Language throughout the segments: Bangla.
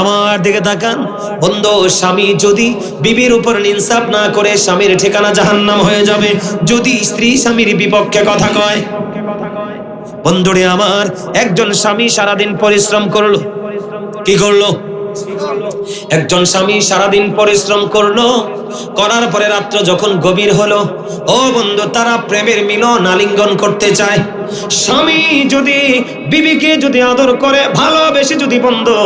আমার দিকে তাকান বন্ধু, স্বামী যদি বিবির উপর ইনসাফ না করে স্বামীর ঠিকানা জাহান্নাম হয়ে যাবে। যদি স্ত্রী স্বামীর বিপক্ষে কথা কয়, বন্ধুরে আমার, একজন স্বামী সারাদিন পরিশ্রম করলো, কি করলো? একজন স্বামী সারাদিন পরিশ্রম করলো, করার পরে রাত্র যখন গভীর হলো, ও বন্ধু, তারা প্রেমের মিলন আলিঙ্গন করতে চায়। স্বামী যদি বিবিকে যদি আদর করে, ভালোবেসে যদি বন্ধু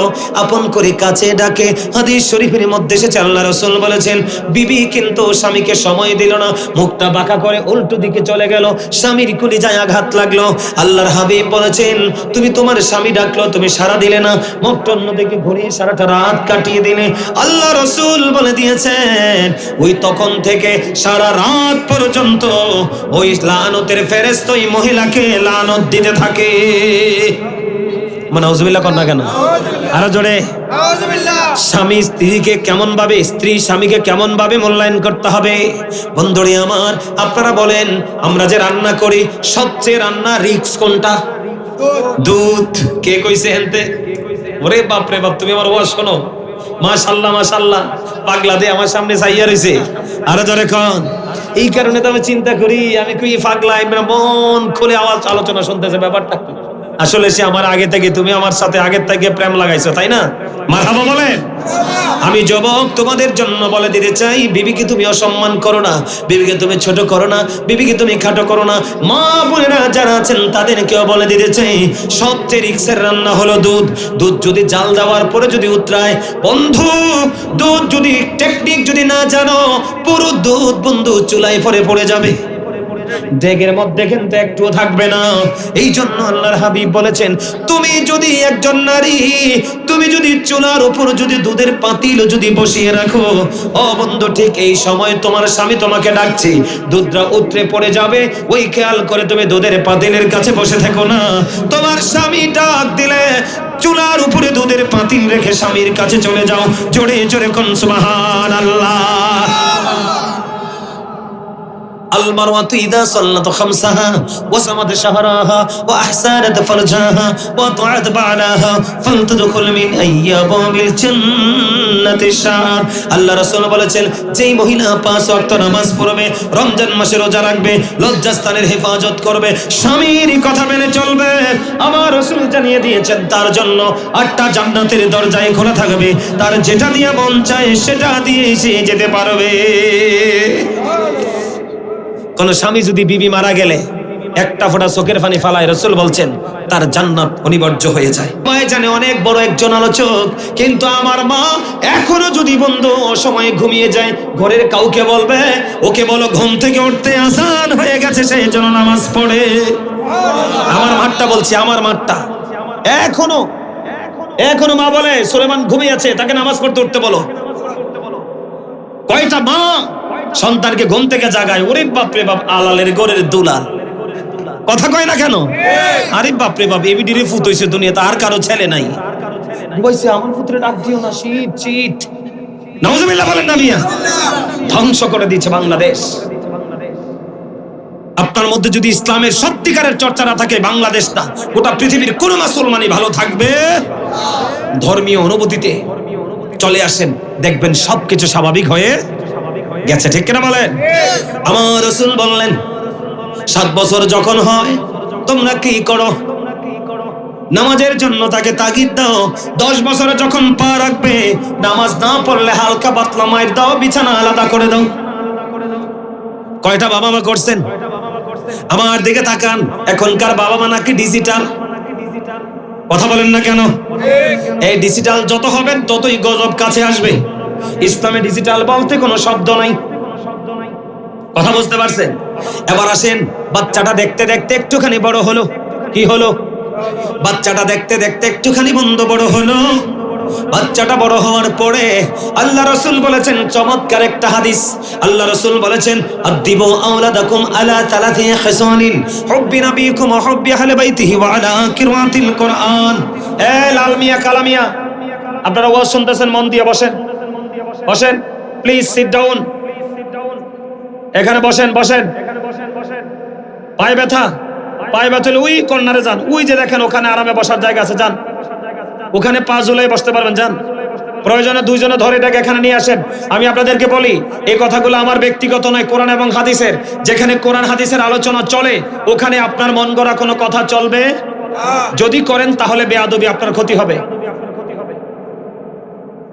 আপন করে কাছে ডাকে, হাদিস শরীফের মধ্যে এসেছে আল্লাহ রাসূল বলেছেন, বিবি কিন্তু স্বামীকে সময় দিল না, মুখটা বাঁকা করে উল্টো দিকে চলে গেল, স্বামীর কলিজায় আঘাত লাগলো। আল্লাহর হাবিব বলেছেন, তুমি তোমার স্বামী ডাকলো, তুমি সাড়া দিলে না, মুখটা অন্যদিকে ঘুরিয়ে সারাটা রাত কাটিয়ে দিলে। আল্লাহ রাসূল বলে দিয়েছেন, ওই তখন থেকে সারা রাত পর্যন্ত ওই লানতের ফেরেশতা ওই মহিলাকে লানত দিতে থাকে। মানে নাউজুবিল্লাহ কর না কেন? আরো জোরে নাউজুবিল্লাহ। স্বামী স্ত্রীকে কেমন ভাবে, স্ত্রী স্বামীকে কেমন ভাবে মূল্যায়ন করতে হবে? বন্ধুরে আমার, আপনারা বলেন, আমরা যে রান্না করি সবচেয়ে রান্না রিস্ক কোনটা? দুধ। কে কইছে হেনতে? ওরে বাপ রে বাপ, তুমি আমার ওয়াজ শোনো। মাশাআল্লাহ মাশাআল্লাহ, পাগলা দে আমার সামনে চাইয়া রইছে। আরো জোরে কোন। এই কারণে তো আমি চিন্তা করি, আমি কই পাগলা ইমরা মন খুলে আওয়াজ আলোচনা শুনতেছে, ব্যাপারটা আসলে সে আমার আগে থেকে, তুমি আমার সাথে আগে থেকে প্রেম লাগাইছো, তাই না? মারহাবা বলেন। আমি যুবক তোমাদের জন্য বলে দিতে চাই, বিবিকে তুমি অসম্মান করো না, বিবিকে তুমি ছোট করো না, বিবিকে তুমি খাটো করো না। মা বোনেরা যারা আছেন তাদেরকেও বলে দিতে চাই, সবচেয়ে রিক্সের রান্না হলো দুধ। দুধ যদি জাল দেওয়ার পরে যদি উতরায়, বন্ধু, দুধ যদি টেকনিক যদি না জানো, পুরো দুধ বন্ধু চুলায় পড়ে যাবে, ডেগের মধ্যে কিন্তু একটুও থাকবে না। এই জন্য আল্লাহর হাবিব বলেছেন, তুমি যদি একজন নারী, তুমি যদি চুলার উপর যদি দুধের পাতিল যদি বসিয়ে রাখো, ও বন্ধু, ঠিক এই সময় তোমার স্বামী তোমাকে ডাকছে, দুধটা উতরে পড়ে যাবে, ওই খেয়াল করে তুমি দুধের পাতিলের কাছে বসে থেকো না। তোমার স্বামী ডাক দিলে চুলার উপরে দুধের পাতিল রেখে স্বামীর কাছে চলে যাও। জোরে জোরে কোন সুবহানাল্লাহ। المرأة إذا صلت خمسها وصمت شهرها وأحسنت فرجها وأطاعت بعلها فلتدخل من أبواب الجنة الشهر। আল্লাহ রাসূল বলেছেন, যেই মহিলা 5 ওয়াক্ত নামাজ পড়বে, রমজান মাসে রোজা রাখবে, লজ্জাস্থানের হেফাজত করবে, স্বামীর কথা মেনে চলবে, আমার রাসূল জানিয়ে দিয়েছেন তার জন্য 8টা জান্নাতের দরজায় খোলা থাকবে, তার যেটা দিয়ে মন চায় সেটা দিয়ে সে যেতে পারবে। কোন স্বামী যদি বিবি মারা গেলে একটা ফোঁটা চোখের পানি ফালায়, রাসূল বলছেন তার জান্নাত অনিবার্য হয়ে যায়। ভাই জানে অনেক বড় একজন আলোচক, কিন্তু আমার মা এখনো যদি বন্ধু অসময়ে ঘুমিয়ে যায়, ঘরের কাউকে বলবে, ওকে বলো ঘুম থেকে উঠতে আসান হয়ে গেছে, সেই জন্য নামাজ পড়ে। আমার মাঠটা বলছি, আমার মাঠটা এখনো মা বলে সুলেমান ঘুমিয়ে আছে, তাকে নামাজ পড়তে উঠতে বলো। কয়টা মা সন্তানকে ঘুম থেকে জাগায়, ওরে বাপ রে বাপ, আলালের গোরের দুলাল, কথা কয় না কেন? আরে বাপ রে বাপ, এবিডিরে ফুত হইছে দুনিয়াতে, আর কারো ছেলে নাই, বলছে আমার পুত্রে ডাক দিও না, শীত শীত। নাউজুবিল্লাহ বলেন না মিয়া? ধ্বংস করে দিয়েছে বাংলাদেশ। আপনার মধ্যে যদি ইসলামের সত্যিকারের চর্চা না থাকে, বাংলাদেশটা গোটা পৃথিবীর কোন মুসলমানই ভালো থাকবে? ধর্মীয় অনুভূতিতে চলে আসেন, দেখবেন সবকিছু স্বাভাবিক হয়ে গেছে, ঠিক কিনা বলেন? আমার রাসূল বললেন, 7 বছর যখন হয় তোমরা কি করো? নামাজের জন্য তাকে তাগিদ দাও। 10 বছরে যখন পা রাখবে, নামাজ না পড়লে হালকা পাতলা মাইর দাও, বিছানা আলাদা করে দাও। কয়টা বাবা মা করছেন? আমার দিকে তাকান, এখনকার বাবা মা নাকি ডিজিটাল, কথা বলেন না কেন? এই ডিজিটাল যত হবেন ততই গজব কাছে আসবে। ইসলামে ডিজিটাল বলতে কোনো শব্দ নাই, কথা বুঝতে পারছেন? এবার আসেন, বাচ্চাটা দেখতে দেখতে একটুখানি বড় হলো, কি হলো? বাচ্চাটা দেখতে দেখতে একটুখানি বড় হলো। বাচ্চাটা বড় হওয়ার পরে আল্লাহ রাসূল বলেছেন চমৎকার একটা হাদিস। আল্লাহ রাসূল বলেছেন, আদিবু আওলাদাকুম আলা তালাতি খিসানিন হুব্বি নবিকুম ওয়া হুব্বি আহলি বাইতিহি ওয়া আলা কিরাতিল কুরআন। এ লাল মিয়া, কালা মিয়া, আপনারা ওয়াজ শুনতেছেন, মন দিয়ে বসেন, বসেন প্লিজ, সিট ডাউন, এখানে বসেন, বসেন। পায়ে ব্যথা, পায়ে ব্যথা হলে ওই কর্নারে যান, ওই যে দেখেন ওখানে আরামে বসার জায়গা আছে, যান ওখানে পা ঝুলিয়ে বসতে পারবেন, যান। প্রয়োজনে দুইজনে ধরে এটাকে এখানে নিয়ে আসেন। আমি আপনাদেরকে বলি, এই কথাগুলো আমার ব্যক্তিগত নয়, কোরআন এবং হাদিসের। যেখানে কোরআন হাদিসের আলোচনা চলে ওখানে আপনার মন গড়া কোনো কথা চলবে, যদি করেন তাহলে বেয়াদবি, আপনার ক্ষতি হবে।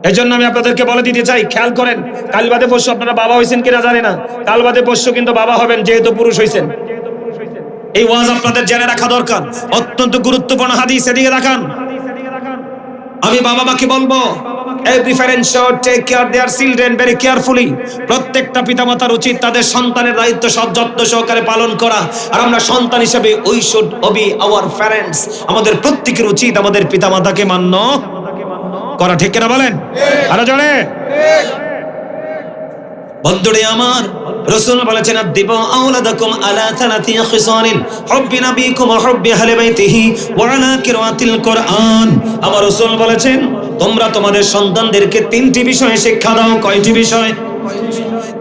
এই জন্য আমি আপনাদেরকে বলে দিতে চাই, খেয়াল করেন, কাল বাদে পরশু আপনারা বাবা হয়েছেন কিনা জানি না, কাল বাদে পরশু কিন্তু বাবা হবেন যেহেতু পুরুষ হয়েছেন। এই ওয়াজ আপনাদের জেনে রাখা দরকার, অত্যন্ত গুরুত্বপূর্ণ হাদিস, এদিকে দেখান। আমি বাবা মাকে বলবো, every parent should take care their children very carefully. প্রত্যেকটা পিতামাতার উচিত তাদের সন্তানের দায়িত্ব যত্ন সহকারে পালন করা। আর আমরা সন্তান হিসেবে we should obey our parents. আমাদের প্রত্যেকের উচিত আমাদের পিতামাতাকে মান্য করা, ঠিক কিনা বলেন? আরো জোরে। বন্ধুরে আমার, রাসূল বলেছেন আদিবু আওলাদাকুম আলা সালাতি খিসালিন হুব্বি নাবিকুম ওয়া হুব্বি আহলি বাইতিহি ওয়া আলা কিরাআতিল কোরআন। আমার রাসূল বলেছেন তোমরা তোমাদের সন্তানদেরকে তিনটি বিষয়ে শিক্ষা দাও। কয়টি বিষয়?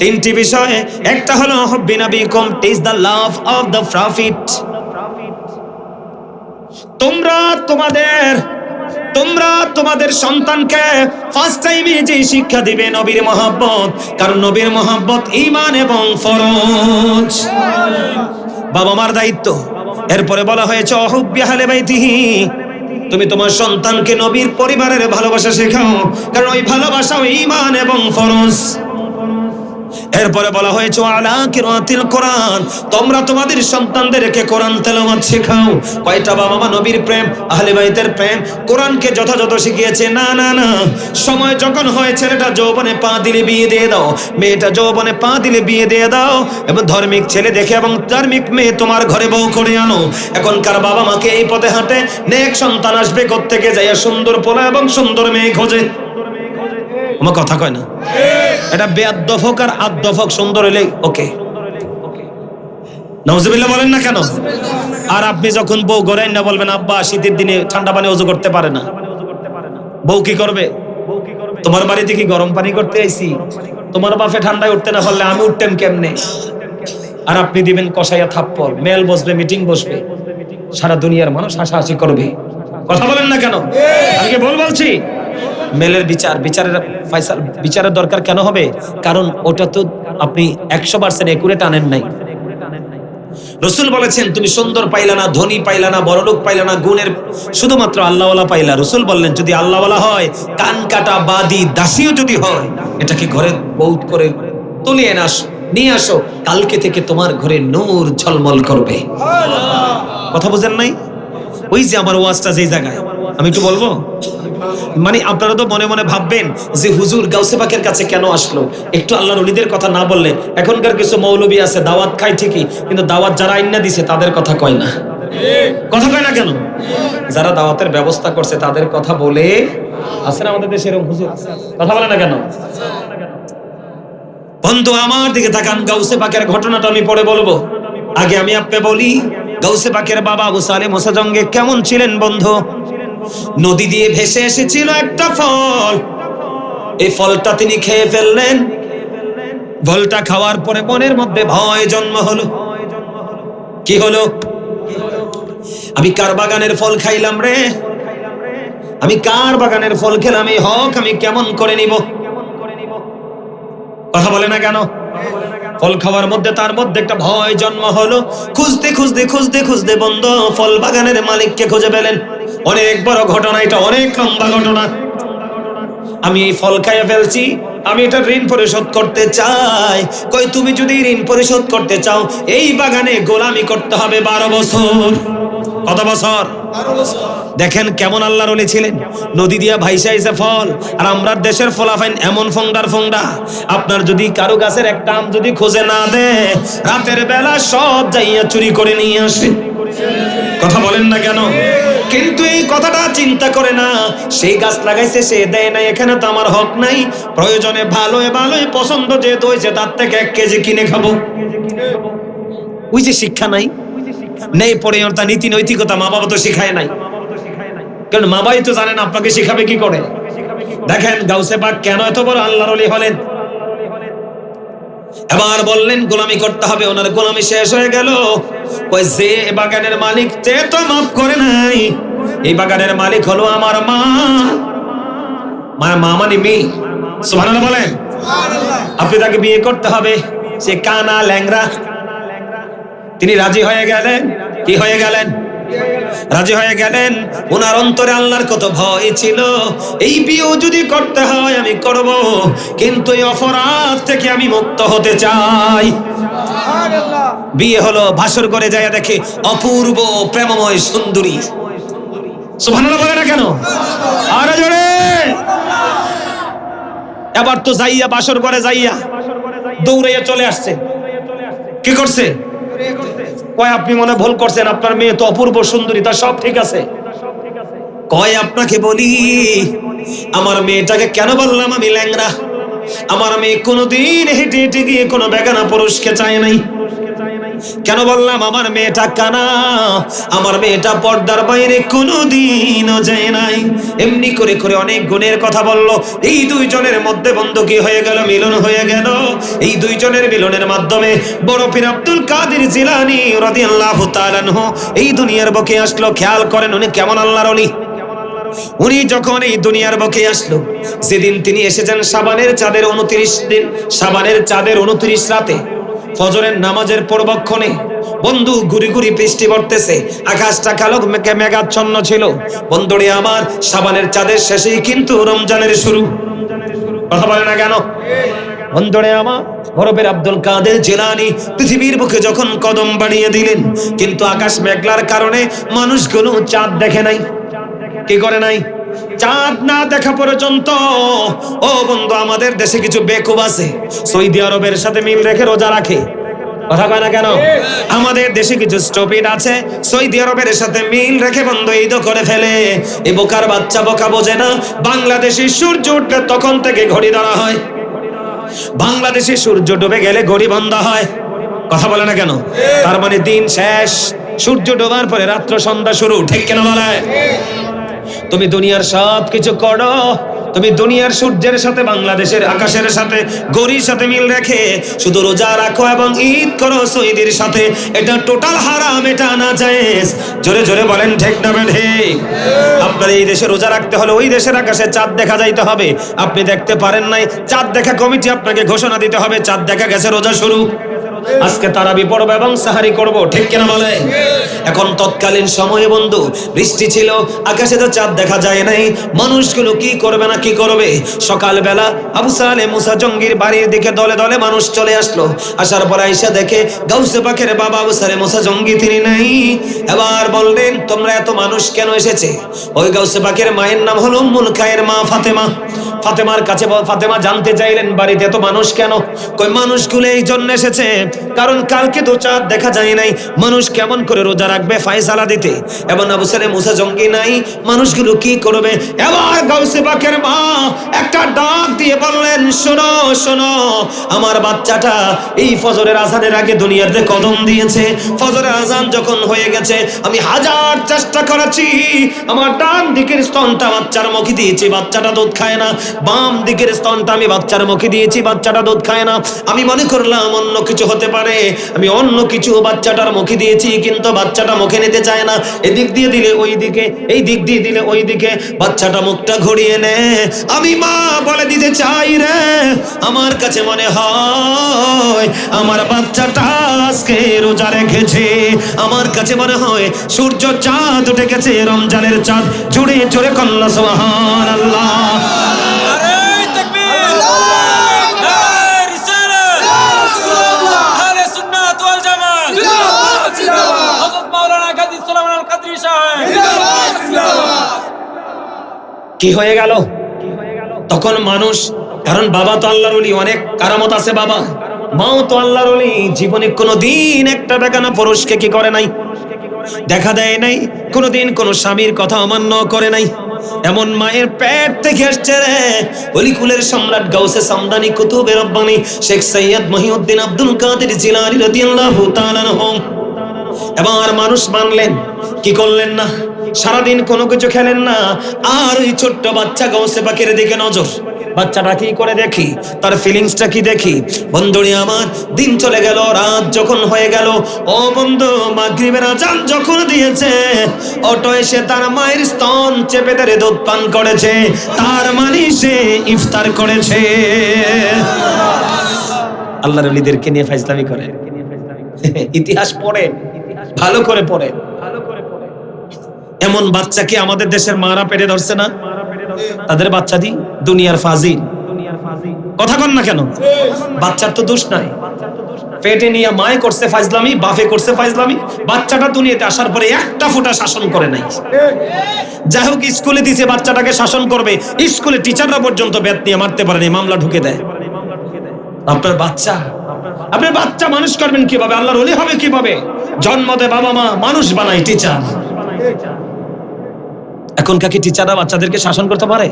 তিনটি বিষয়। একটা হলো হুব্বি নাবিকুম, teach the love of the prophet. তোমরা তোমাদের সন্তানকে ফার্স্ট টাইমে যে শিক্ষা দিবে নবীর মহব্বত, কারণ নবীর মহব্বত ঈমান এবং ফরজ, বাবা মার দায়িত্ব। এরপরে বলা হয়েছে হুব্বি আহলি বাইতিহি, তুমি তোমার সন্তানকে নবীর পরিবারের ভালোবাসা শেখাও, কারণ ওই ভালোবাসা ঈমান এবং ফরজ। এরপরে বলা হয়েছে আলা কিরাআতিল কোরআন, তোমরা তোমাদের সন্তানদেরকে কোরআন তেলাওয়াত শেখাও। কয়টা বাবা মা নবীর প্রেম, আহলে বাইতের প্রেম, কোরআনকে যথাযথ শিখিয়েছে? না না না। সময় যখন হয় ছেলেটা যৌবনে পা দিলে বিয়ে দিয়ে দাও, মেয়েটা যৌবনে পা দিলে বিয়ে দিয়ে দাও, এবং ধার্মিক ছেলে দেখে এবং ধার্মিক মেয়ে তোমার ঘরে বউ করে আনো। এখনকার বাবা মাকে এই পথে হাঁটে, নেক সন্তান আসবে কোত্থেকে যাইয়া সুন্দর পোলা এবং সুন্দর মেয়ে খোঁজে। আমার কথা কয় না? এটা বেয়াদব হোক আর আদব হোক, সুন্দর হলে ওকে। নাউজুবিল্লাহ বলেন না কেন? আর আপনি যখন বউ গড়াই না বলবেন আব্বা শীতের দিনে ঠান্ডা পানি ওযু করতে পারে না, বউ কি করবে? তোমার বাড়িতে কি গরম পানি করতে আইছি? তোমার বাপে ঠান্ডায় উঠতে না পারলে আমি উঠতেন কেমনে? আর আপনি দিবেন কষাইয়া থাপ্পড়, মেল বসবে, মিটিং বসবে, সারা দুনিয়ার মানুষ হাসাহাসি করবে। কথা বলেন না কেন? আমি কি বলছি? মেলের বিচারের দরকার কেন হবে? কারণ ওটা তো আপনি 100% একুরেট আনেন নাই। রাসূল বলেছেন তুমি সুন্দর পাইলা না, ধনী পাইলা না, বড়লোক পাইলা না, গুণের শুধুমাত্র আল্লাহওয়ালা পাইলা। রাসূল বললেন যদি আল্লাহওয়ালা হয়, কান কাটা বাদী দাসীও যদি হয়, এটাকে ঘরে বহুত করে তুলিয়ে নিয়ে আসো, কালকে থেকে তোমার ঘরে নূর ঝলমল করবে। কথা বুঝেন নাই? ওই যে আমার ওয়াজটা যেই জায়গায়, আমি একটু বলবো, মানে আপনারা তো মনে মনে ভাববেন যে হুজুর গাউসে পাকের কাছে কেন আসলো, একটু আল্লাহর ওলিদের কথা না বললে। এখনকার কিছু মৌলবী আছে দাওয়াত খায় ঠিকই, কিন্তু দাওয়াত যারা আইনা দিছে তাদের কথা কয় না। কথা কয় না কেন? যারা দাওয়াতের ব্যবস্থা করছে তাদের কথা বলে। আছে না আমাদের দেশে এরকম হুজুর? কথা বলে না কেন? বন্ধু আমার দিকে তাকান, গাউসে পাকের ঘটনাটা আমি পরে বলবো, আগে আমি আপনি বলি গাউসে পাকের বাবা আবু সালেহ মোসাজঙ্গে কেমন ছিলেন। বন্ধু, নদী দিয়ে ভেসে এসেছিল একটা ফল, এই ফলটা তিনি খেয়ে ফেললেন। ফলটা খাওয়ার পরে মনের মধ্যে ভয় জন্ম হলো। কি হলো? আমি কার বাগানের ফল খাইলাম রে? আমি কার বাগানের ফল খেলাম? এই হক আমি কেমন করে নিব? কথা বলে না কেন? ফল খাওয়ার মধ্যে তার মধ্যে একটা ভয় জন্ম হলো। খুঁজতে খুঁজতে খুঁজতে খুঁজতে বন্ধু ফল বাগানের মালিককে খুঁজে পেলেন। অনেক বড় ঘটনা এটা, অনেক লম্বা ঘটনা। আমি এই ফল খাইয়ে ফেলছি, আমি এটা ঋণ পরিশোধ করতে চাই। কই তুমি যদি ঋণ পরিশোধ করতে চাও এই বাগানে গোলামি করতে হবে 12 বছর। কত বছর? 12 বছর। দেখেন কেমন আল্লাহর ওলি ছিলেন। নদী দিয়া ভাইসা আইছে ফল, আর আমরা দেশের ফলাফাইন এমন ফোংডা। আপনার যদি কারো গাছের একটা আম যদি খোঁজে না দে, রাতের বেলা সব যাইয়া চুরি করে নিয়ে আসে। কথা বলেন না কেন? কিন্তু এই কথাটা চিন্তা করে না, সেই গাছ লাগাইছে সে দেয় নাই, এখানে তো আমার হক নাই। প্রয়োজনে ভালোই পছন্দ যেহেতু হয়েছে তার থেকে 1 কেজি কিনে খাবো। ওই যে শিক্ষা নাই, নেই পরিণতা, নীতি নৈতিকতা মা বাবা তো শিখায় নাই। কারণ মা বাবাই তো জানেন আপনাকে শিখাবে কি করে। দেখেন গাউসে পাক কেন এত বড় আল্লাহর ওলি হলেন। এবার বললেন গোলামি করতে হবে, ওনার গোলামি শেষ হয়ে গেল। ওই যে বাগানের মালিক সে তো মাফ করে নাই, এই বাগানের মালিক হলো আমার মা। মা মানে মেয়ে, সুবহানাল্লাহ বলেন। আপনি তাকে বিয়ে করতে হবে, সে কানা ল্যাংরা। তিনি রাজি হয়ে গেলেন। কি হয়ে গেলেন? রাজি হয়ে গেলেন। ওনার অন্তরে আল্লাহর কত ভয় ছিল, এই বিয়ে যদি করতে হয় আমি করব, কিন্তু এই অপরাধ থেকে আমি মুক্ত হতে চাই। বিয়ে হলো, ভাসর করে যায় দেখে অপূর্ব প্রেমময় সুন্দরী। সুবহানাল্লাহ বলে না কেন? আরে জোরে। এবার তো যাইয়া বাসর করে যাইয়া দৌড়াইয়া চলে আসছে। কি করছে? কয় আপনি মনে ভুল করছেন, আপনার মেয়ে তো অপূর্ব সুন্দরী, তার সব ঠিক আছে। কয় আপনাকে বলি, আমার মেয়েটাকে কেন বললাম আমি ল্যাংড়া? আমার মেয়ে কোনোদিন হেঁটে হেঁটে গিয়ে কোনো বেগানা পুরুষকে চায় নাই। কেন বললাম আমার মেয়েটা কানা? আমার মেয়েটা পর্দার বাইরে কোনোদিনও যায় নাই। এমনি করে করে অনেক গুণের কথা বলল। এই দুইজনের মধ্যে বন্ধু কি হয়ে গেল? মিলন হয়ে গেল। এই দুইজনের মিলনের মাধ্যমে বড় পীর আব্দুল কাদের জিলানী রাদিয়াল্লাহু তাআলা আনহু এই দুনিয়ার বুকে আসলো। খেয়াল করেন উনি কেমন আল্লাহর ওলি। উনি যখন এই দুনিয়ার বুকে আসলো, যেদিন তিনি এসেছেন শাবানের চাঁদের 29 দিন, শাবানের চাঁদের 29 রাতে ফজরের নামাজের পূর্বক্ষণে বন্ধু গুরি গুরি বৃষ্টি পড়তেছে, আকাশটা কালো মেঘাচ্ছন্ন ছিল। বন্ধুরে আমার, শাবানের চাঁদের শেষেই কিন্তু রমজানের শুরু। কথা বলে না কেন? বন্ধুরে আমার, বরফের আব্দুল কাদের জিলানী পৃথিবীর বুকে যখন কদম বাড়িয়ে দিলেন, কিন্তু আকাশ মেঘলার কারণে মানুষগুলো চাঁদ দেখে নাই। কি করে নাই? চাঁদ না দেখা পর্যন্ত। ও বন্ধু, আমাদের দেশে কিছু বেকুব আছে, সৌদি আরবের সাথে মিল রেখে রোজা রাখে। কথা কয় না কেন? আমাদের দেশে কিছু স্টুপিড আছে, সৌদি আরবের সাথে মিল রেখে বন্ধু ঈদ করে ফেলে। এই বোকার বাচ্চা বোকা বোঝে না, বাংলাদেশে সূর্য উঠলে তখন থেকে ঘড়ি ধরা হয়, বাংলাদেশে সূর্য ডুবে গেলে ঘড়ি বন্ধ হয়। কথা বলে না কেন? তার মানে দিন শেষ, সূর্য ডোবার পরে রাত্র সন্ধ্যা শুরু। ঠিক কেন বলে? তুমি দুনিয়ার সব কিছু করো, তুমি দুনিয়ার সূর্যের সাথে, বাংলাদেশের আকাশের সাথে, ঘড়ির সাথে মিল রেখে শুধু রোজা রাখো এবং ঈদ করো সৌদির সাথে, এটা টোটাল হারাম, এটা না জায়েজ। জোরে জোরে বলেন ঠিক না ঠিক? আপনার এই দেশে রোজা রাখতে হলে ওই দেশের আকাশে চাঁদ দেখা যাইতে হবে। আপনি দেখতে পারেন নাই, চাঁদ দেখা কমিটি আপনাকে ঘোষণা দিতে হবে চাঁদ দেখা গেছে, রোজা শুরু। আজকে তারাবি পড়ব এবং সাহারি করব। ঠিক কিনা বলে? এখন তৎকালীন সময়ে বন্ধু বৃষ্টি ছিল, আকাশে তো চাঁদ দেখা যায় নাই। মানুষগুলো কি করবে না কি করবে? সকালবেলা আবু সালেহ মুসা জঙ্গির বাড়ির দিকে দলে দলে মানুষ চলে আসলো। আসার পর আয়েশা দেখে গাউসে পাকের বাবা আবু সালেহ মুসা জঙ্গি তিনি নাই। এবার বললেন, তোমরা এত মানুষ কেন এসেছে? ওই গাউসে পাকের মায়ের নাম হলো উম্মুল খায়ের মা ফাতেমা। ফাতেমার কাছে ফাতেমা জানতে চাইলেন, বাড়িতে এত মানুষ কেন? কই মানুষগুলো এই জন্য এসেছে, কারণ কালকে তো চাঁদ দেখা যায় নাই, মানুষ কেমন করে রোজা রাখবে ফায়সালা দিতে। এবং আবু সালেহ মুসা জঙ্গি নাই, মানুষগুলো কি করবে? এবার গাউসে পাকের মা একটা ডাক দিয়ে বললেন, শোনো শোনো, আমার বাচ্চাটা এই ফজরের আজানের আগে দুনিয়াতে কদম দিয়েছে। ফজরের আজান যখন হয়ে গেছে, আমি হাজার চেষ্টা করেছি, আমার ডান দিকের স্তনটা বাচ্চার মুখে দিয়েছি, বাচ্চাটা দুধ খায় না। বাম দিকের স্তনটা আমি বাচ্চার মুখে দিয়েছি, বাচ্চাটা দুধ খায় না। আমি মনে করলাম অন্য কিছু হতে পারে, আমি অন্য কিছু বাচ্চাটার মুখে দিয়েছি, কিন্তু বাচ্চাটা মুখে নিতে চায় না। এদিক দিয়ে দিলে ওই দিকে, এই দিক দিয়ে দিলে ওই দিকে, বাচ্চাটা মুখটা ঘুরিয়ে নেয়। আমি মা বলে দিতে চাই রে, আমার কাছে মনে হয় আমার বাচ্চাটা আজকে রোজা রেখেছে। আমার কাছে মনে হয় সূর্য চাঁদ উঠে গেছে, রমজানের চাঁদ। জুড়ে জোরে কন্যা সুবহানাল্লাহ। কি হয়ে গেল তখন মানুষ? কারণ বাবা তো আল্লাহর ওলি, অনেক কারামত আছে বাবা, মাও তো আল্লাহর ওলি, জীবনে কোনোদিন একটা বেগানা পুরুষকে কি করে নাই, দেখা দেয় নাই, কোনোদিন কোনো স্বামীর কথা অমান্য করে নাই। এমন মায়ের পেট থেকে আসছে রে অলিকুলের সম্রাট গাউসে সামদানি কুতুবে রব্বানি শেখ সৈয়দ মহিউদ্দিন আব্দুল কাদের জিলানী রাদিয়াল্লাহু তাআলা আনহু। এবার মানুষ মানলেন, কি করলেন না, সারাদিন কোনো কিছু খেলেন না, আর ওই ছোট্ট বাচ্চা গাউসে পাকের দিকে নজর। বাচ্চাটা কি করে দেখি, তার ফিলিংসটা কি দেখি। বন্ধুরে আমার, দিন চলে গেল, রাত যখন হয়ে গেল, ও বন্ধু মাগরিবের আজান যখন দিয়েছে, অটো এসে তার মায়ের স্তন চেপে ধরে দুধ পান করেছে, তার মানে সে ইফতার করেছে। আল্লাহর ওলিদেরকে নিয়ে ফাইজলামি করে, ইতিহাস পড়ে, ভালো করে পড়ে। এমন বাচ্চাকে আমাদের দেশের মারা পেটে ধরছে না, তাদের বাচ্চা দি দুনিয়ার ফাজিল। কথা কন না কেন? বাচ্চার তো দোষ নাই, পেটে নিয়ে মায় করছে ফাজলামি, বাপে করছে ফাজলামি, বাচ্চাটা দুনিয়াতে আসার পরে একটা ফোঁটা শাসন করে নাই। যাই হোক, স্কুলে দিছে বাচ্চাটাকে শাসন করবে, স্কুলে টিচাররা পর্যন্ত ব্যাট নিয়ে মারতে পারেনি, মামলা ঢুকে দেয়। আপনার বাচ্চা মানুষ করবেন কিভাবে? আল্লাহর ওলি হবে কিভাবে? জন্ম দেয় বাবা মা, মানুষ বানায় টিচার। এখন কি টিচাররা বাচ্চাদেরকে শাসন করতে পারে?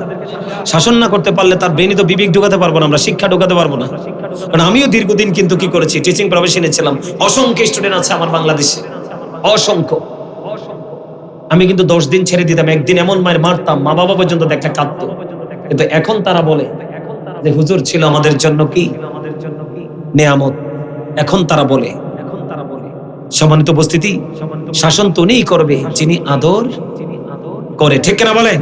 শাসন না করতে পারলে তার ব্রেনে তো বিবেক ঢোকাতে পারবো না, আমরা শিক্ষা ঢোকাতে পারবো না। কারণ আমিও দীর্ঘদিন কিন্তু কি করেছি, টিচিং প্রফেশনে ছিলাম। অসংখ্য স্টুডেন্ট আছে আমার বাংলাদেশে, অসংখ্য। আমি কিন্তু 10 দিন ছেড়ে দিতাম, একদিন এমন মায়ের মারতাম, মা বাবা পর্যন্ত দেখতে কাঁদতো। কিন্তু এখন তারা বলে যে হুজুর ছিল আমাদের জন্য কি নেয়ামত। এখন তারা বলে, সম্মানিত উপস্থিতি, শাসন তো উনিই করবে যিনি আদর করে, ঠিক না বলেন?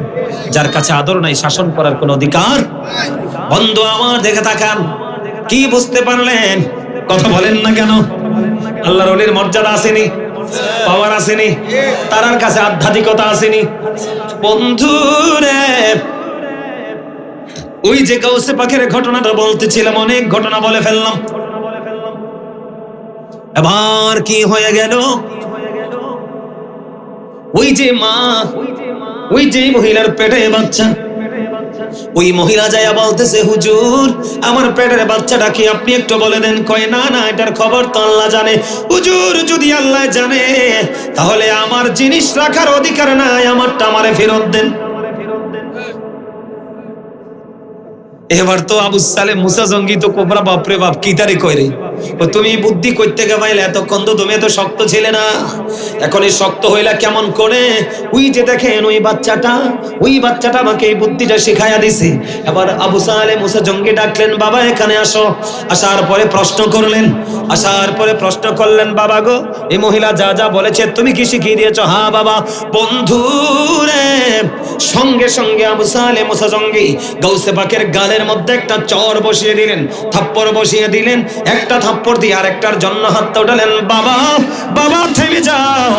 যার কাছে আদর নাই, শাসন করার কোন অধিকার। বন্ধু আমার দেখে তাকান, কি বুঝতে পারলেন? কথা বলেন না কেন? আল্লাহর ওলির মর্যাদা আসেনি, পাওয়ার আসেনি, তার কাছে আধ্যাত্মিকতা আসেনি। বন্ধুরে, ওই যে গাউসে পাকের ঘটনাটা বলতেছিলাম, অনেক ঘটনা বলে ফেললাম। এবার কি হয়ে গেল? ওই যে মা, ওই যে মহিলার পেটে বাচ্চা, ওই মহিলা যাইয়া বলতেছে, হুজুর আমার পেটের বাচ্চাটা কি আপনি একটু বলে দেন। কয় না না, এটার খবর তো আল্লাহ জানে। হুজুর যদি আল্লাহ জানে তাহলে আমার জিনিস রাখার অধিকার নাই, আমারটা আমারে ফেরত দেন। এবার তো আবু সালেম মুসা জঙ্গি তো কোবরা, বাপরে বাপ, কি তারে কইরে, তুমি বুদ্ধি করতে গেলে এতক্ষণ তো তুমি তো শক্ত ছিলে না, এখন এই শক্ত হইলা কেমন করে? ওই যে দেখেন ওই বাচ্চাটা আমাকে এই বুদ্ধিটা শিখাইয়া দিছে। এবার আবু সালেম মুসা জঙ্গি ডাকলেন, বাবা এখানে আসো। আসার পরে প্রশ্ন করলেন, বাবা গো এই মহিলা যা যা বলেছে তুমি কি শিখিয়ে দিয়েছো? হ্যাঁ বাবা। বন্ধুরে, সঙ্গে সঙ্গে আবু সালেম মুসা জঙ্গি গাউসে পাকের গালের মধ্যে একটা চর বসিয়ে দিলেন, থাপ্পড় বসিয়ে দিলেন। একটা থাপ্পড় দিয়ে আরেকটার জন্য হাতটা উঠালেন। বাবা বাবা থেমে যাও,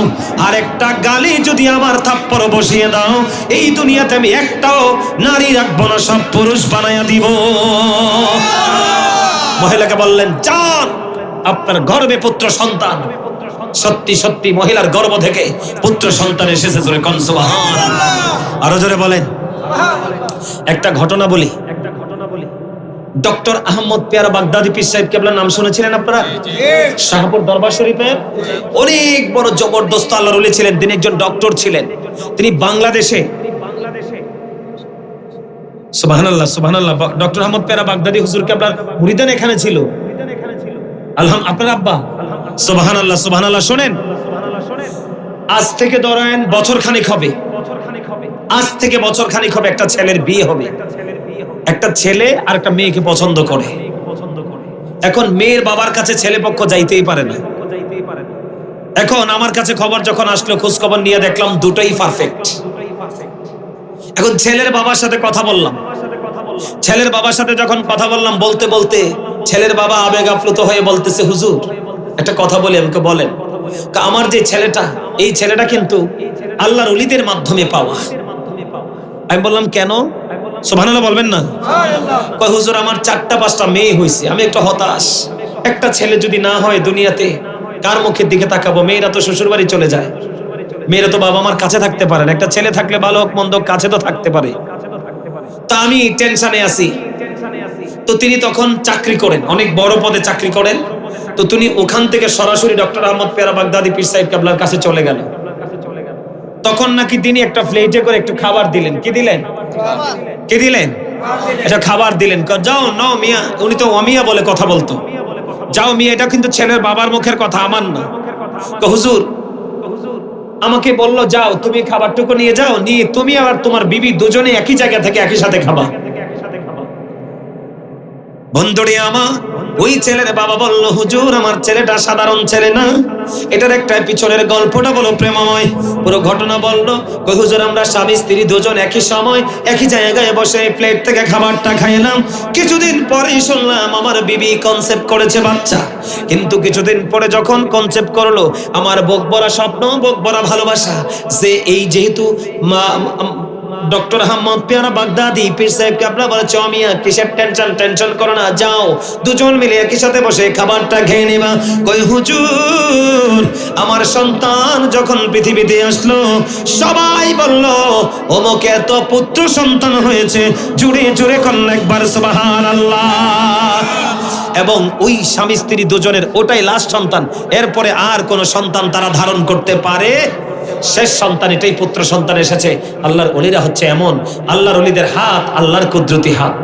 আরেকটা গালি যদি আমার থাপ্পড় বসিয়ে দাও, এই দুনিয়াতে আমি একটাও নারী রাখবো না, সব পুরুষ বানাইয়া দিব। মহিলাকে বললেন, যান, আপনার গর্ভে পুত্র সন্তান। সত্যি সত্যি মহিলার গর্ভ থেকে পুত্র সন্তান এসেছে। জোরে কোন সুবহানাল্লাহ, আরো জোরে বলেন। একটা ঘটনা বলি, ডক্টর আহমদ পেয়ারা বাগদাদি পীর সাহেব কেবলার নাম শুনেছিলেন আপনারা? শাহপুর দরবার শরীফের অনেক বড় জবরদস্ত আল্লাহর ওলি ছিলেন, তিনি একজন ডক্টর ছিলেন। তিনি বাংলাদেশে, সুবহানাল্লাহ সুবহানাল্লাহ, ডক্টর আহমদ পেয়ারা বাগদাদি হুজুর কেবলার মুরিদান এখানে ছিল। আপনার আব্বা, সুবহানাল্লাহ সুবহানাল্লাহ। শোনেন, আজ থেকে ধরেন বছর খানিক হবে, একটা ছেলের বিয়ে হবে। একটা ছেলে আর একটা মেয়েকে পছন্দ করে। এখন মেয়ের বাবার কাছে ছেলে পক্ষ যাইতেই পারে না। এখন আমার কাছে খবর যখন আসলো, খোঁজ খবর নিয়ে দেখলাম দুটোই পারফেক্ট। এখন ছেলের বাবার সাথে কথা বললাম। বলতে বলতে ছেলের বাবা আবেগ আপ্লুত হয়ে বলতেছে, হুজুর একটা কথা বলি। আমাকে বলেন। আমার যে ছেলেটা, এই ছেলেটা কিন্তু আল্লাহর ওলিদের মাধ্যমে পাওয়া। আমি বললাম, কেন? সুবহানাল্লাহ বলবেন না? কয় হুজুর আমার 4-5টা মেয়ে হয়েছে, আমি একটু হতাশ। একটা ছেলে যদি না হয় দুনিয়াতে কার মুখের দিকে তাকাবো? মেয়েরা তো শ্বশুর বাড়ি চলে যায়, মেয়েরা তো বাবা মার কাছে থাকতে পারে না। একটা ছেলে থাকলে ভালো হোক মন্দ কাছে তো থাকতে পারে। তা আমি টেনশনে আছি। তো তিনি তখন চাকরি করেন, অনেক বড় পদে চাকরি করেন। তো তিনি ওখান থেকে সরাসরি ডক্টর আহমদ পেয়ারা বাগদাদি পীর সাহেব কেবলার কাছে চলে গেল। তখন নাকি তিনি একটা প্লেটে করে একটু খাবার দিলেন। কি দিলেন? এটা খাবার দিলেন। যাও নাও মিয়া, উনি তো অমিয়া বলে কথা বলতো, যাও মিয়া, এটা কিন্তু ছেলের বাবার মুখের কথা, আমার না। হুজুর আমাকে বললো, যাও তুমি খাবারটুকু নিয়ে যাও, নিয়ে তুমি আর তোমার বিবি দুজনে একই জায়গা থেকে একই সাথে খাবা। বন্ধুরে আমার, ওই ছেলের বাবা বলল, হুজুর আমার ছেলেটা সাধারণ ছেলে না, এটার একটা পিছনের গল্পটা বলো প্রেমময়। পুরো ঘটনা বললো। কই হুজুর আমরা স্বামী স্ত্রী দুজন একই সময় একই জায়গায় বসে প্লেট থেকে খাবারটা খাইলাম। কিছুদিন পরেই শুনলাম আমার বিবি কনসেপ্ট করেছে বাচ্চা। কিন্তু কিছুদিন পরে যখন কনসেপ্ট করলো, আমার বুক ভরা স্বপ্ন, বুক ভরা ভালোবাসা, যে এই যেহেতু ডক্টর আহমদ পেয়ারা বাগদাদি পীর সাহেব কেবলা বলেছে, মিয়া কিসের টেনশন করো না, যাও দুজন মিলে একই সাথে বসে খাবারটা খেয়ে নেবা। কই হুজুর আমার সন্তান যখন পৃথিবীতে আসলো, সবাই বলল ওমকে এত পুত্র সন্তান হয়েছে, জুড়ে জুড়ে করল একবার সুবহানাল্লাহ। এবং ওই স্বামী স্ত্রী দুজনের ওটাই লাস্ট সন্তান, এরপরে আর কোনো সন্তান তারা ধারণ করতে পারে। শেষ সন্তান এটাই পুত্র সন্তান এসেছে। আল্লাহর ওলিরা হচ্ছে এমন, আল্লাহর ওলিদের হাত আল্লাহর কুদরতি হাত,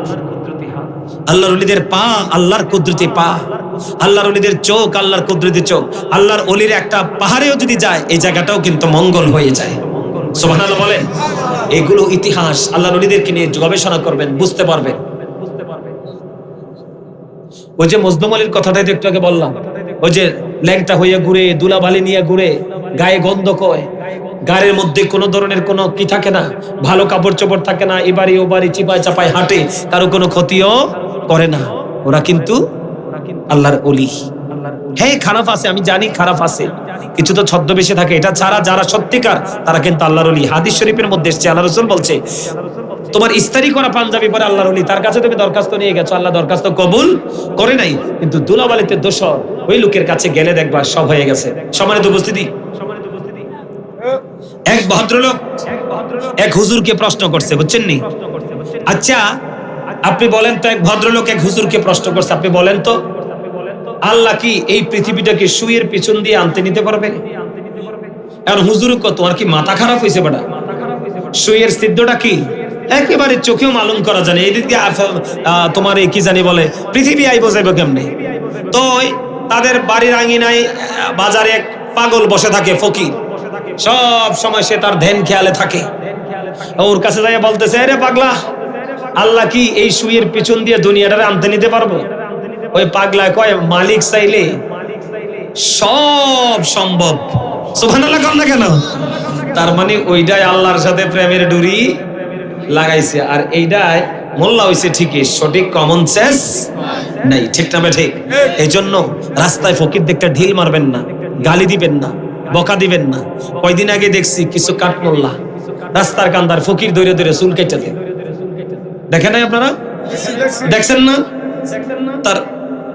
আল্লাহর ওলিদের পা আল্লাহর কুদরতি পা, আল্লাহর ওলিদের চোখ আল্লাহর কুদরতি চোখ। আল্লাহর ওলির একটা পাহাড়েও যদি যায়, এই জায়গাটাও কিন্তু মঙ্গল হয়ে যায়। সুবহানাল্লাহ বলেন। এগুলো ইতিহাস, আল্লাহর ওলিদেরকে নিয়ে গবেষণা করবেন, বুঝতে পারবেন। ওই যে মজলুম আলীর কথাটাই একটু আগে বললাম, ওই যে ল্যাংটা হয়ে ঘুরে, দুলাবালি নিয়ে ঘুরে, গায়ে গন্ধ কয়, গায়ের মধ্যে কোনো ধরনের কোনো কি থাকে না, ভালো কাপড় চোপড় থাকে না, এবারে ও বাড়ি চিপায় চাপায় হাঁটে, কারো কোনো ক্ষতিও করে না, ওরা কিন্তু আল্লাহর ওলি। হ্যাঁ খারাপ আছে, আমি জানি খারাপ আছে, কিছু তো ছদ্মবেশে থাকে, এটা ছাড়া যারা সত্যিকার তারা কিন্তু আল্লাহর ওলি। হাদিস শরীফের মধ্যে এসেছে, আল্লাহ রাসূল বলছে, তোমার ইস্তারি করা পাঞ্জাবি পরে আল্লাহর ওলি, তার কাছে তুমি দরখাস্ত নিয়ে গেছো, আল্লাহ দরখাস্ত কবুল করে নাই, কিন্তু দুলাবালিতে দোষর ওই লোকের কাছে গেলে দেখবা সব হয়ে গেছে। সম্মানিত উপস্থিতি, এক ভদ্রলোক এক হুজুরকে প্রশ্ন করছে, বুঝছেন নি? আচ্ছা আপনি বলেন তো, এক ভদ্রলোক এক হুজুরকে প্রশ্ন করছে, আপনি বলেন তো আল্লাহ কি এই পৃথিবীটাকে সুইয়ের পিছন দিয়ে আনতে নিতে পারবে? এখন হুজুর কত, তোমার কি মাথা খারাপ হয়েছে বেটা? সুইয়ের সিদ্ধটা কি একেবারে চোখেও মালুম করা জানে, এই দিকে তোমার এই কি জানি বলে পৃথিবী আই বোঝাইব কেমনে? তো তাদের বাড়ির আঙিনায় বাজারে এক পাগল বসে থাকে, ফকির, সব সময় সে তার ধ্যান খেয়ালে থাকে। ওর কাছে যাই বলতেছে, আরে পাগলা, আল্লাহ কি এই সুইয়ের পিছন দিয়ে দুনিয়াটারে আনতে নিতে পারবো? ওই পাগলা কয়, মালিক চাইলে সব সম্ভব। সুবহানাল্লাহ কম না কেন? তার মানে ওইটাই আল্লাহর সাথে প্রেমের ডুরি লাগাইছে, আর এইটাই মোল্লা হইছে ঠিকই, সঠিক কমন সেন্স নাই। ঠিক না ঠিক? এই জন্য রাস্তায় ফকির দেখতে ঢিল মারবেন না, গালি দিবেন না, বকা দিবেন না। কয়দিন আগে দেখছি কিছু কাঠ মোল্লা রাস্তার কান্দার ফকির ধরে ধরে চুল কেটে দেয়, দেখেন নাই আপনারা? দেখছেন না?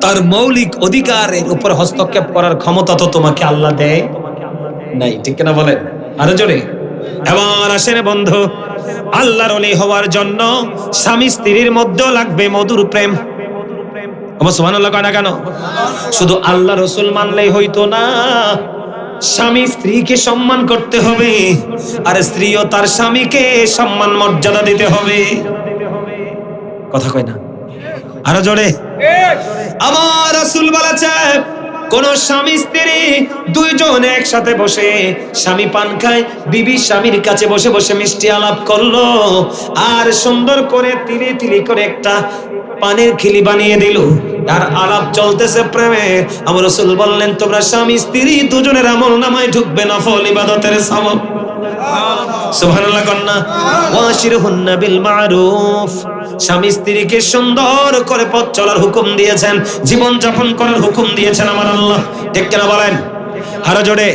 তার মৌলিক অধিকারের উপর হস্তক্ষেপ করার ক্ষমতা তো তোমাকে আল্লাহ দেয় নাই। ঠিক না বলেন? আরো জোরে। এবার আসেন বন্ধু, আল্লাহর ওলি হওয়ার জন্য স্বামী স্ত্রীর মধ্যে লাগবে মধুর প্রেম। সুবহানাল্লাহ কয় না কেন? শুধু আল্লাহ রাসূল মানলেই হইতো না, স্বামী স্ত্রীকে সম্মান করতে হবে, আর স্ত্রীও তার স্বামীকে সম্মান মর্যাদা দিতে হবে। কথা কয় না? আরো জোরে। আমার রাসূল বলেছেন, কোন স্বামী স্ত্রী দুইজন একসাথে বসে স্বামী পান খায়, বিবি স্বামীর কাছে বসে বসে মিষ্টি আলাপ করলো, আর সুন্দর করে তিলি তিলি করে একটা পানের খিলি বানিয়ে দিল, আর আলাপ চলতেছে প্রেমে। আমার রাসূল বললেন, তোমরা স্বামী স্ত্রী দুজনের আমলনামায় ঢুকবে নফল ইবাদতের সওয়াব। সুবহানাল্লাহ কন্না। ওয়াশিরহুন্না বিল মারুফ, স্বামী স্ত্রীকে সুন্দর করে পথ চলার হুকুম দিয়েছেন, জীবন যাপন করার হুকুম দিয়েছেন আমার আল্লাহ। ঠিক কিনা বলেন? আরো জোরে।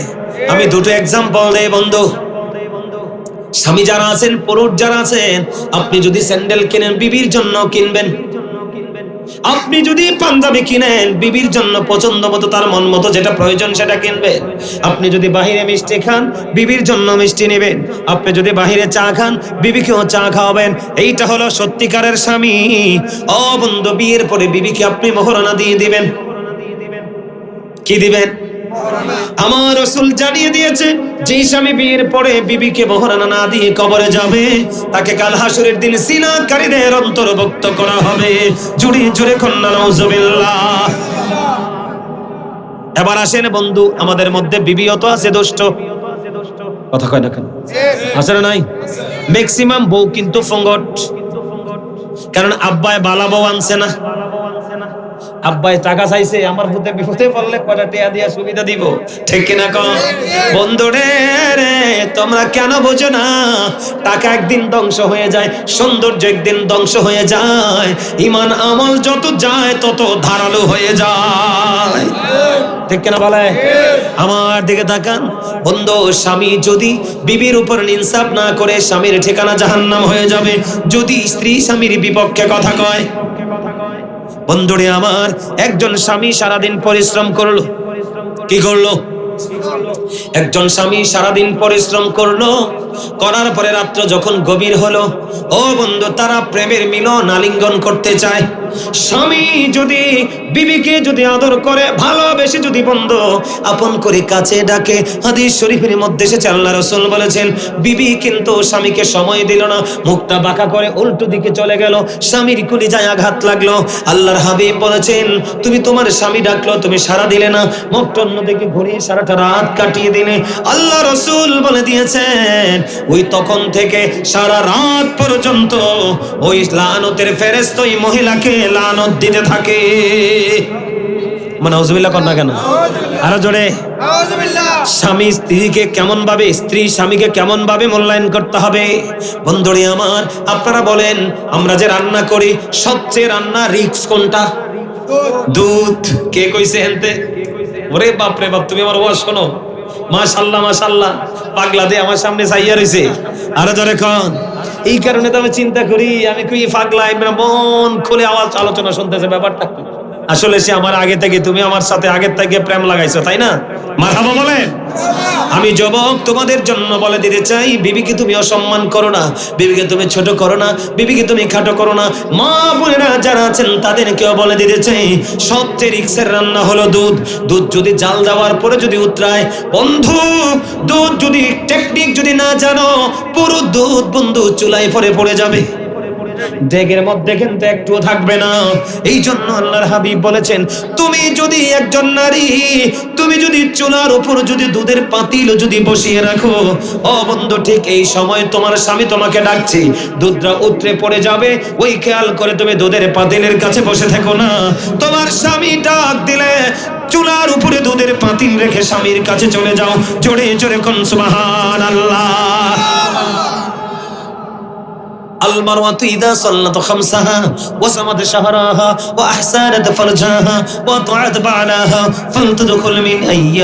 আমি দুটো এক্সাম্পল দেই বন্ধু। স্বামী যারা আছেন, পুরুষ যারা আছেন, আপনি যদি স্যান্ডেল কিনেন বিবির জন্য কিনবেন, আপনি যদি পাঞ্জাবি কিনেন বিবির জন্য পছন্দ মতো, তার মন মতো যেটা প্রয়োজন সেটা কিনবেন। আপনি যদি বাহিরে মিষ্টি খান, বিবির জন্য মিষ্টি নেবেন। আপনি যদি বাহিরে চা খান, বিবিকেও চা খাওয়াবেন। এইটা হলো সত্যিকারের স্বামী। ও বন্ধু, বিয়ের পরে বিবিকে আপনি মোহরানা দিয়ে দিবেন। কি দিবেন? আমার রাসূল জানিয়ে দিয়েছে, যে স্বামী বিয়ের পরে বিবিকে মোহরানা না দিয়ে কবরে যাবে, তাকে কাল হাসরের দিন সিনাকারীদের অন্তর্ভুক্ত করা হবে। জুড়ে জুড়ে কন্যা নাউজুবিল্লাহ। এবার আসেন বন্ধু, আমাদের মধ্যে বিবিও তো আছে দুষ্ট। কথা কয় না কেন? আছে না নাই? ম্যাক্সিমাম বউ কিন্তু ফঙ্গট, কারণ আব্বায় বালা বউ আনছে না। আব্বাই টাকা চাইছে, আমার ভূতে বিপদে পড়লে কয়টা টিয়া দিয়া সুবিধা দিব, ঠিক কিনা কও? বন্ধুরে রে, তোমরা কেন বোঝো না? টাকা একদিন ধ্বংস হয়ে যায়, সৌন্দর্য একদিন ধ্বংস হয়ে যায়, ঈমান আমল যত যায় তত ধারালো হয়ে যায়, ঠিক কিনা বলে? আমার দিকে তাকান বন্ধু, স্বামী যদি বিবির উপর ইনসাফ না করে স্বামীর ঠিকানা জাহান্নাম হয়ে যাবে। যদি স্ত্রী স্বামীর বিপক্ষে কথা কয়, বন্ধুরে আমার, একজন স্বামী সারাদিন পরিশ্রম করলো, কি করলো? একজন স্বামী সারাদিন পরিশ্রম করলো, করার পরে রাত্র যখন গভীর হলো, ও বন্ধু, তারা প্রেমের মিলন আলিঙ্গন করতে চায়। স্বামী যদি বিবিকে যদি আদর করে, ভালোবেসে যদি বন্ধু আপন করে কাছে ডাকে, হাদিস শরীফের মধ্যে এসেছে আল্লাহ রাসূল বলেছেন, বিবি কিন্তু স্বামীকে সময় দিল না, মুখটা বাঁকা করে উল্টো দিকে চলে গেল, স্বামীর কলিজায় আঘাত লাগলো। আল্লাহর হাবিব বলেছেন, তুমি তোমার স্বামী ডাকলো, তুমি সাড়া দিলে না, মুখটা অন্যদিকে ঘুরিয়ে সারাটা রাত কাটিয়ে দিলে। আল্লাহ রাসূল বলে দিয়েছেন, ওই তখন থেকে সারা রাত পর্যন্ত ওই লানতের ফেরেশতা ওই মহিলাকে লানত দিতে থাকে। মানে আউযুবিল্লাহ কর না কেন? আরো জোরে আউযুবিল্লাহ। স্বামী স্ত্রীকে কেমন ভাবে, স্ত্রী স্বামীকে কেমন ভাবে মূল্যায়ন করতে হবে? বন্ধুরে আমার, আপনারা বলেন, আমরা যে রান্না করি সবচেয়ে রান্না রিস্ক কোনটা? দুধ। কে কইছে হেনতে? ওরে বাপ রে বাপ, তুমি আমার ওয়াজ শোনো। মাশাআল্লাহ মাশাআল্লাহ, পাগলা দিয়ে আমার সামনে চাইয়া রইছে। আরো জোরে কোন। এই কারণে তো আমি চিন্তা করি, আমি কই পাগলা ইমরা মন খুলে আওয়াজ আলোচনা শুনতেছে, ব্যাপারটা আসলে সে আমার আগে থেকে, তুমি আমার সাথে আগে থেকে প্রেম লাগাইছো, তাই না? মারহাবা বলেন। আমি যুবক তোমাদের জন্য বলে দিতে চাই, বিবিকে তুমি অসম্মান করো না, বিবিকে তুমি ছোট করো না, বিবিকে তুমি খাটো করো না। মা বোনেরা যারা আছেন তাদেরকেও বলে দিতে চাই, সবচেয়ে রিক্সের রান্না হলো দুধ। দুধ যদি জাল দেওয়ার পরে যদি উতরায়, বন্ধু, দুধ যদি টেকনিক যদি না জানো, পুরো দুধ বন্ধু চুলায় পড়ে যাবে, ডেগের মধ্যে কিন্তু একটুও থাকবে না। এই জন্য আল্লাহর হাবিব বলেছেন, তুমি যদি একজন নারী, তুমি যদি চুলার উপর যদি দুধের পাতিল যদি বসিয়ে রাখো, ও বন্ধু, ঠিক এই সময় তোমার স্বামী তোমাকে ডাকছে, দুধটা উতরে পড়ে যাবে, ওই খেয়াল করে তুমি দুধের পাতিলের কাছে বসে থেকো না। তোমার স্বামী ডাক দিলে চুলার উপরে দুধের পাতিল রেখে স্বামীর কাছে চলে যাও। জোরে জোরে কোন সুবহানাল্লাহ। المرأة إذا صلت خمسها وصمت شهرها وأحسنت فرجها وأطاعت بعلها فلتدخل من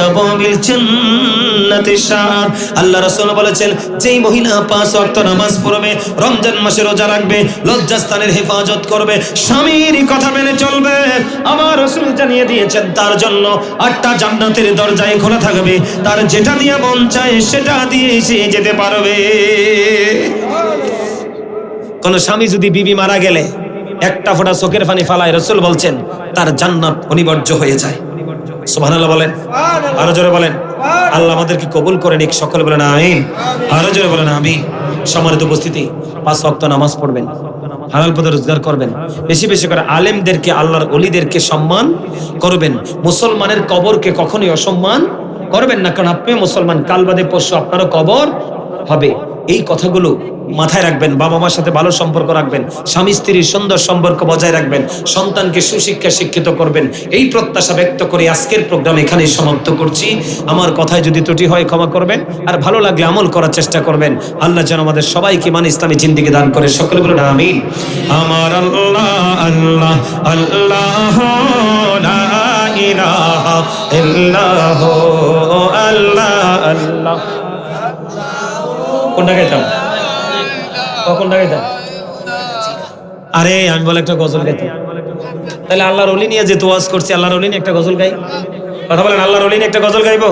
أبواب الجنة الشهر। আল্লাহ রাসূল বলেছেন, যেই মহিলা 5 ওয়াক্ত নামাজ পড়বে, রমজান মাসে রোজা রাখবে, লজ্জাস্থানের হেফাজত করবে, স্বামীর কথা মেনে চলবে, আমার রাসূল জানিয়ে দিয়েছেন তার জন্য 8টা জান্নাতের দরজায় খোলা থাকবে, তার যেটা দিয়ে মন চায় সেটা দিয়ে সে যেতে পারবে। কোন স্বামী যদি বিবি মারা গেলে একটা ফোঁটা চোখের পানি ফালায়, রাসূল বলছেন তার জান্নাত অনিবার্য হয়ে যায়। সুবহানাল্লাহ বলেন, আরো জোরে বলেন। আল্লাহ আমাদেরকে কবুল করে নিক, সকলে বলেন আমিন, আরো জোরে বলেন আমিন। সম্মানিত উপস্থিতি, 5 ওয়াক্ত নামাজ পড়বেন, হালাল পথে রোজগার করবেন, বেশি বেশি করে আলেমদেরকে, আল্লাহর ওলিদেরকে সম্মান করবেন। মুসলমানের কবরকে কখনোই অসম্মান করবেন না, কারণ আপনি মুসলমান, কাল বাদে পরশু আপনারও কবর হবে। এই কথাগুলো মাথায় রাখবেন। বাবা মার সাথে ভালো সম্পর্ক রাখবেন, স্বামী স্ত্রীর সুন্দর সম্পর্ক বজায় রাখবেন, সন্তানকে সুশিক্ষা শিক্ষিত করবেন। এই প্রত্যাশা ব্যক্ত করে আজকের প্রোগ্রাম এখানেই সমাপ্ত করছি। আমার কথায় যদি ত্রুটি হয় ক্ষমা করবেন, আর ভালো লাগলে আমল করার চেষ্টা করবেন। আল্লাহ যেন আমাদের সবাইকে মানে ইসলামী জিন্দেগি দান করে, সকলে বলুন আমিন। আমার আল্লাহ আল্লাহ আল্লাহ, লা ইলাহা ইল্লাল্লাহ, আল্লাহ আল্লাহ। কোনটা গাইতাম? কোনটা গাইতাম? আরে আমি বলে একটা গজল গাইতাম। তাহলে আল্লাহর ওলি নিয়ে যে ওয়াজ করছি, আল্লাহর ওলি নিয়ে একটা গজল গাই। কথা বলেন, আল্লাহর ওলি নিয়ে একটা গজল গাইবো?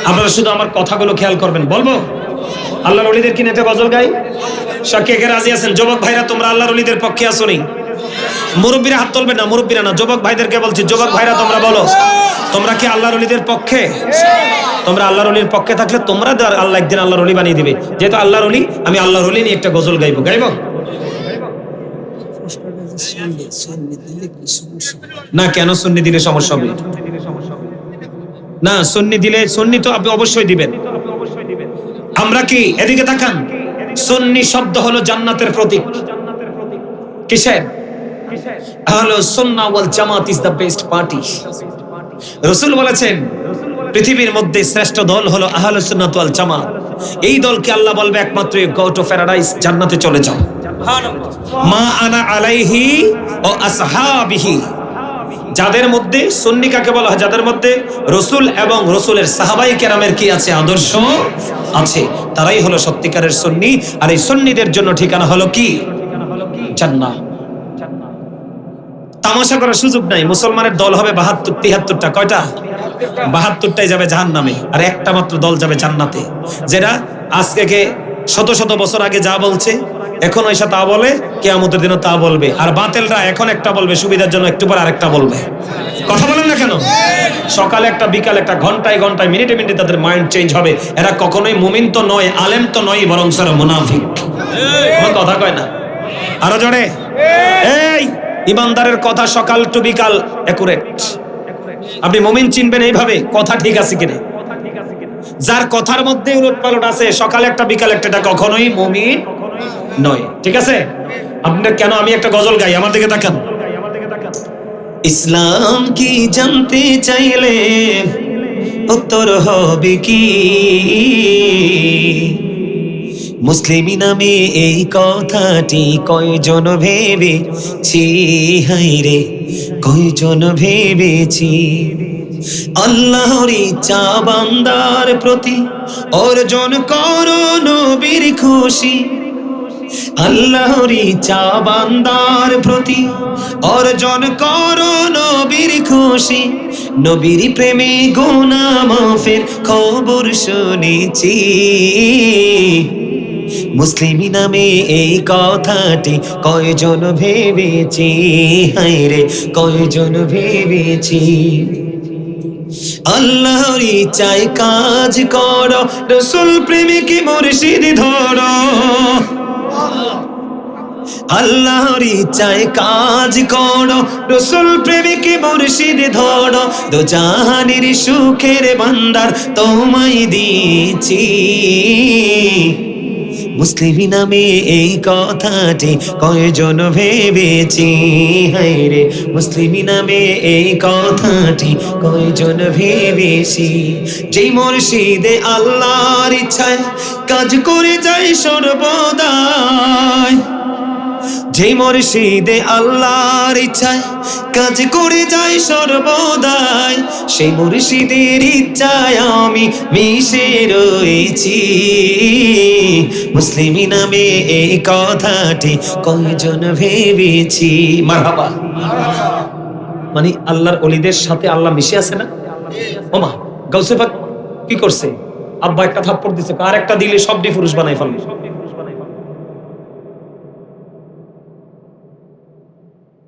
আপনারা শুধু আমার কথাগুলো খেয়াল করবেন। বলবো আল্লাহর ওলিদের কি নিয়ে একটা গজল গাই? সাক্ষী কে রাজি আছেন? যুবক ভাইরা, তোমরা আল্লাহর ওলিদের পক্ষে আসো নি? মুরব্বীরা হাত তুলবেন না, মুরব্বীরা না, যুবক ভাইদেরকে বলছি। যুবক ভাইরা তোমরা বলো, তোমরা কি আল্লাহর ওলিদের পক্ষে? তোমরা আল্লাহর ওলির পক্ষে থাকলে তোমরা আল্লাহ একদিন আল্লাহর ওলি বানিয়ে দিবে। যেহেতু আল্লাহর ওলি, আমি আল্লাহর ওলি নিয়ে একটা গজল গাইবো। গাইবো না? কেন সুন্নি দিলে সমস্যা হবে না? সুন্নি দিলে, সুন্নি তো আপনি অবশ্যই দিবেন। আমরা কি এদিকে তাকান, সুন্নি শব্দ হলো জান্নাতের প্রতীক। কিসের? আহলুস সুন্নাহ ওয়াল জামাত ইজ দ্য বেস্ট পার্টি। রাসূল বলেছেন পৃথিবীর মধ্যে শ্রেষ্ঠ দল হলো আহলুস সুন্নাহ ওয়াল জামাত। এই দলকে আল্লাহ বলবে একমাত্র গো টু প্যারাডাইস, জান্নাতে চলে যাও। মা আনা আলাইহি ও আসহাবিহি, যাদের মধ্যে সুন্নি কাকে বলা হয়? যাদের মধ্যে রাসূল এবং রাসূলের সাহাবায়ে কেরামের কি আছে? আদর্শ আছে, তারাই হলো সত্যিকারের সুন্নি। আর এই সুন্নিদের জন্য ঠিকানা হলো কি? জান্নাত। তামাশা করার সুযোগ নাই। মুসলমানের দল হবে 72 73টা। কয়টা? 72টাই যাবে জাহান্নামে, আর একটা মাত্র দল যাবে জান্নাতে। যেটা আজকে শত শত বছর আগে যা বলছে এখন ওইসা তা বলে, কিয়ামতের দিনও তা বলবে। আর বাতিলরা এখন একটা বলবে, সুবিধার জন্য একটু পর আরেকটা বলবে। কথা বলেন না কেন? সকালে একটা, বিকাল একটা, ঘন্টায় ঘন্টায়, মিনিটে মিনিটে তাদের মাইন্ড চেঞ্জ হবে। এরা কখনোই মুমিন তো নয়, আলেম তো নয়, বরং সারা মুনাফিক। আমার কথা কয় না? আরো জোরে। এই ইমানদারের কথা সকাল টু বিকাল একুরেট। আপনি মুমিন চিনবেন এইভাবে, কথা ঠিক আছে কিনা। যার কথার মধ্যে উলটপালট আছে, সকালে একটা বিকাল একটা, এটা কখনোই মুমিন নয়। ঠিক আছে? আপনার কেন আমি একটা গজল গাই, আমার দিকে তাকান। ইসলাম কি জানতে চাইলে উত্তর হবে কি? মুসলিমি নামে এই কথাটি কয়জন ভেবেছি, হায়রে কয়জন ভেবেছি। আল্লাহর ইচ্ছা বান্দার প্রতি অর্জন করো নবীর খুশি। আল্লাহর ইচ্ছা বান্দার প্রতি অর্জন করো নবীর খুশি। নবীর প্রেমে গুনাহ মাফের খবর শুনেছি। মুসলিমি নামে এই কথাটি কয়জন ভেবেছি, হায়রে কয়জন ভেবেছি। আল্লাহর ইচ্ছায় কাজ করো, রাসূল প্রেমিক মুর্শিদ ধরো। আল্লাহর ইচ্ছায় কাজ করো, রাসূল প্রেমিক মুর্শিদ ধরো। দো জাহানের সুখের ভান্ডার তোমায় দিয়েছি। মুসলিমি নামে এই কথাটি কয়জন ভেবেছি, হায়রে মুসলিমি নামে এই কথাটি কয়জন ভেবেছি। যেই মুর্শিদে আল্লাহর ইচ্ছায় কাজ করে যায় সর্বদাই। যেই মুর্শিদে আল্লাহর ইচ্ছায় কাজ করে যায় সর্বদাই, সেই মুর্শিদের ইচ্ছায় আমি মিশে রয়েছি। মুসলিমি নামে এই কথাটি কয়জন ভেবেছি। মারহাবা। মানে আল্লাহর ওলিদের সাথে আল্লাহ মিশে আছে না? ওমা গাউসে পাক কি করছে? আব্বা একটা থাপ্পড় দিছে, আর একটা দিলে সব পুরুষ বানাই ফেলবে।